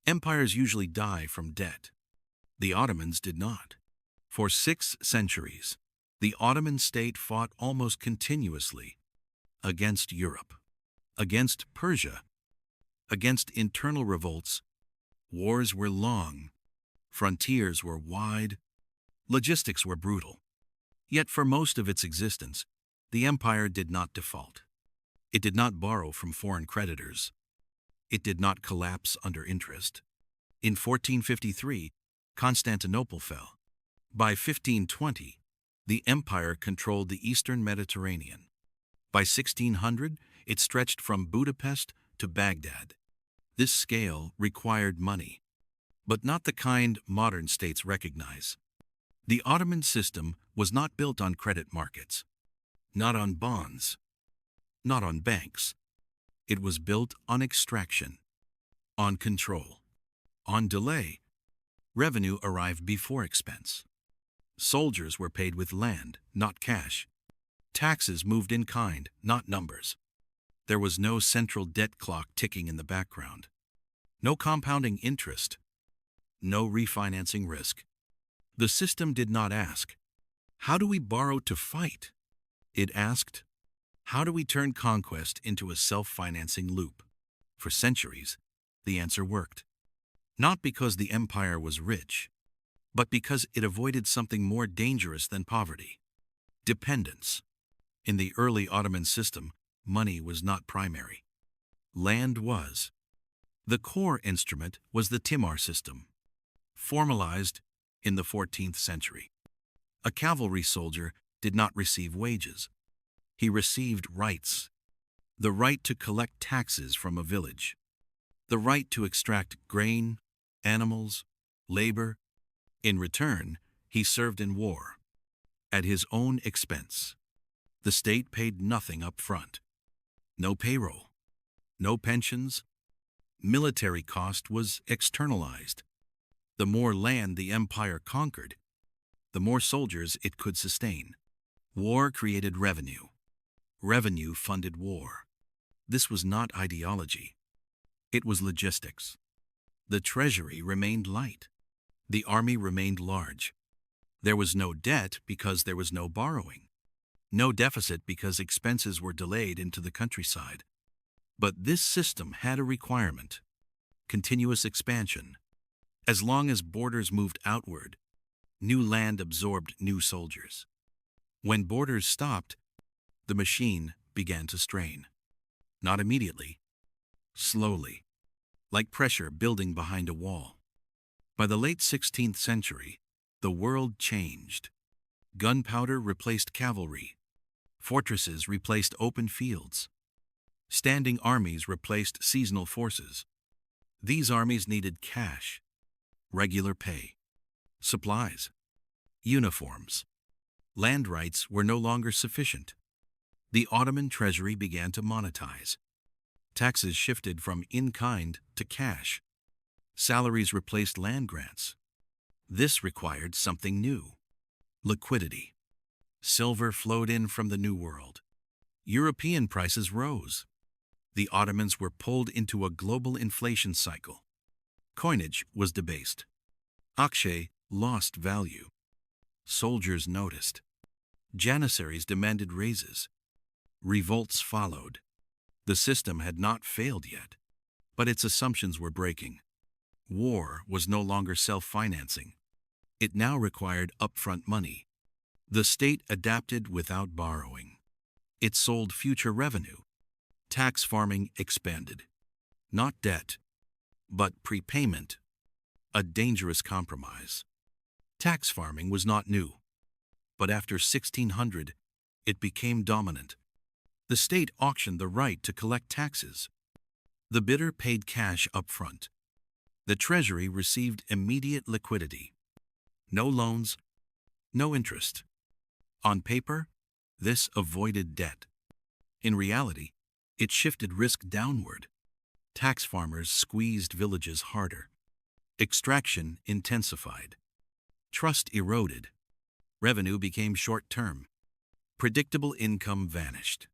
Empires usually die from debt. The Ottomans did not. For 6 centuries, the Ottoman state fought almost continuously against Europe, against Persia, against internal revolts. Wars were long, frontiers were wide, logistics were brutal. Yet for most of its existence, the empire did not default. It did not borrow from foreign creditors. It did not collapse under interest. In 1453, Constantinople fell. By 1520, the empire controlled the eastern Mediterranean. By 1600, it stretched from Budapest to Baghdad. This scale required money, but not the kind modern states recognize. The Ottoman system was not built on credit markets, not on bonds, not on banks. It was built on extraction, on control, on delay. Revenue arrived before expense. Soldiers were paid with land, not cash. Taxes moved in kind, not numbers. There was no central debt clock ticking in the background. No compounding interest. No refinancing risk. The system did not ask, "How do we borrow to fight?" It asked, "How do we turn conquest into a self-financing loop?" For centuries, the answer worked. Not because the empire was rich, but because it avoided something more dangerous than poverty: dependence. In the early Ottoman system, money was not primary. Land was. The core instrument was the Timar system, formalized in the 14th century. A cavalry soldier did not receive wages. He received rights. The right to collect taxes from a village. The right to extract grain, animals, labor. In return, he served in war, at his own expense. The state paid nothing up front. No payroll, no pensions. Military cost was externalized. The more land the empire conquered, the more soldiers it could sustain. War created revenue. Revenue funded war. This was not ideology. It was logistics. The treasury remained light. The army remained large. There was no debt because there was no borrowing. No deficit because expenses were delayed into the countryside. But this system had a requirement: continuous expansion. As long as borders moved outward, new land absorbed new soldiers. When borders stopped, the machine began to strain. Not immediately, slowly, like pressure building behind a wall. By the late 16th century, the world changed. Gunpowder replaced cavalry. Fortresses replaced open fields. Standing armies replaced seasonal forces. These armies needed cash, regular pay, supplies, uniforms. Land rights were no longer sufficient. The Ottoman treasury began to monetize. Taxes shifted from in-kind to cash. Salaries replaced land grants. This required something new: liquidity. Silver flowed in from the New World. European prices rose. The Ottomans were pulled into a global inflation cycle. Coinage was debased. Akshay lost value. Soldiers noticed. Janissaries demanded raises. Revolts followed. The system had not failed yet, but its assumptions were breaking. War was no longer self-financing. It now required upfront money. The state adapted without borrowing. It sold future revenue. Tax farming expanded. Not debt, but prepayment. A dangerous compromise. Tax farming was not new, but after 1600, it became dominant. The state auctioned the right to collect taxes. The bidder paid cash up front. The treasury received immediate liquidity. No loans, no interest. On paper, this avoided debt. In reality, it shifted risk downward. Tax farmers squeezed villages harder. Extraction intensified. Trust eroded. Revenue became short-term. Predictable income vanished.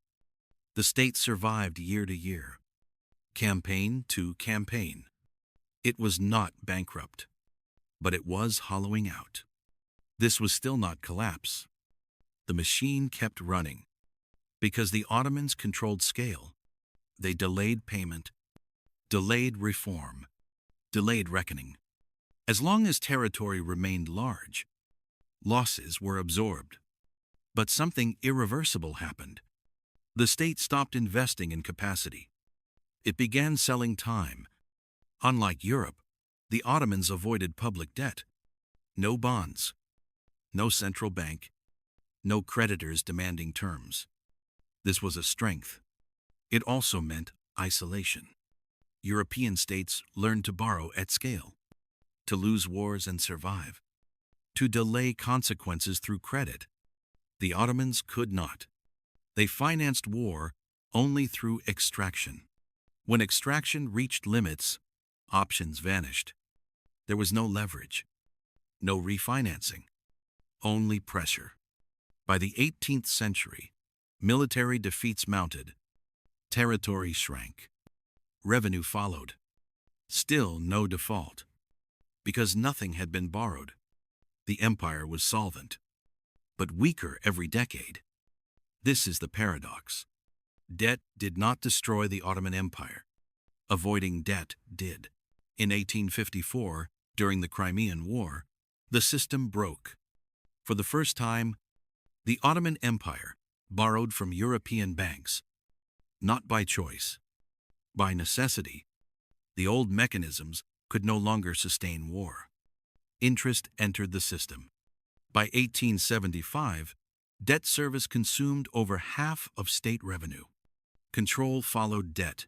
The state survived year to year, campaign to campaign. It was not bankrupt, but it was hollowing out. This was still not collapse. The machine kept running. Because the Ottomans controlled scale, they delayed payment, delayed reform, delayed reckoning. As long as territory remained large, losses were absorbed. But something irreversible happened. The state stopped investing in capacity. It began selling time. Unlike Europe, the Ottomans avoided public debt. No bonds, no central bank, no creditors demanding terms. This was a strength. It also meant isolation. European states learned to borrow at scale, to lose wars and survive, to delay consequences through credit. The Ottomans could not. They financed war only through extraction. When extraction reached limits, options vanished. There was no leverage, no refinancing, only pressure. By the 18th century, military defeats mounted, territory shrank, revenue followed. Still no default. Because nothing had been borrowed, the empire was solvent, but weaker every decade. This is the paradox. Debt did not destroy the Ottoman Empire. Avoiding debt did. In 1854, during the Crimean War, the system broke. For the first time, the Ottoman Empire borrowed from European banks, not by choice, by necessity. The old mechanisms could no longer sustain war. Interest entered the system. By 1875, debt service consumed over half of state revenue. Control followed debt.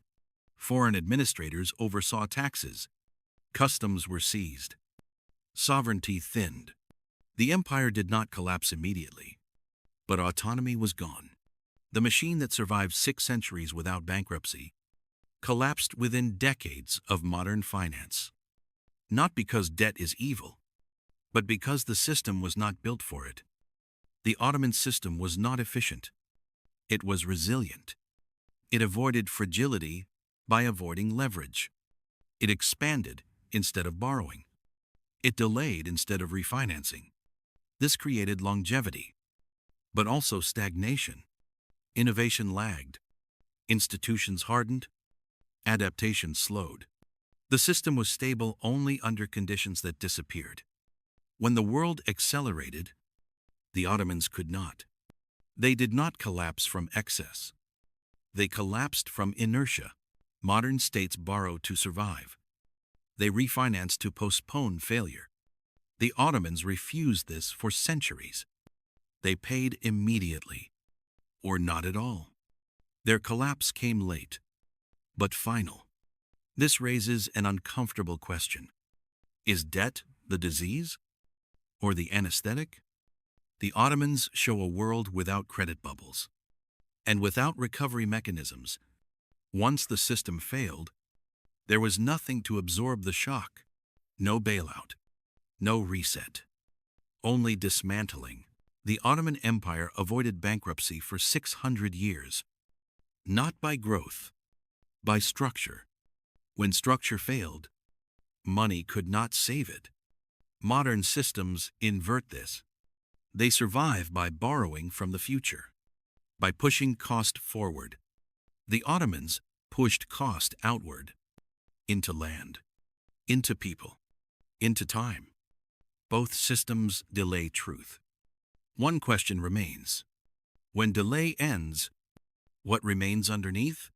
Foreign administrators oversaw taxes. Customs were seized. Sovereignty thinned. The empire did not collapse immediately, but autonomy was gone. The machine that survived 6 centuries without bankruptcy collapsed within decades of modern finance. Not because debt is evil, but because the system was not built for it. The Ottoman system was not efficient. It was resilient. It avoided fragility by avoiding leverage. It expanded instead of borrowing. It delayed instead of refinancing. This created longevity, but also stagnation. Innovation lagged. Institutions hardened. Adaptation slowed. The system was stable only under conditions that disappeared. When the world accelerated, the Ottomans could not. They did not collapse from excess. They collapsed from inertia. Modern states borrow to survive. They refinance to postpone failure. The Ottomans refused this for centuries. They paid immediately, or not at all. Their collapse came late, but final. This raises an uncomfortable question. Is debt the disease, or the anesthetic? The Ottomans show a world without credit bubbles, and without recovery mechanisms. Once the system failed, there was nothing to absorb the shock. No bailout, no reset, only dismantling. The Ottoman Empire avoided bankruptcy for 600 years, not by growth, by structure. When structure failed, money could not save it. Modern systems invert this. They survive by borrowing from the future, by pushing cost forward. The Ottomans pushed cost outward, into land, into people, into time. Both systems delay truth. One question remains. When delay ends, what remains underneath?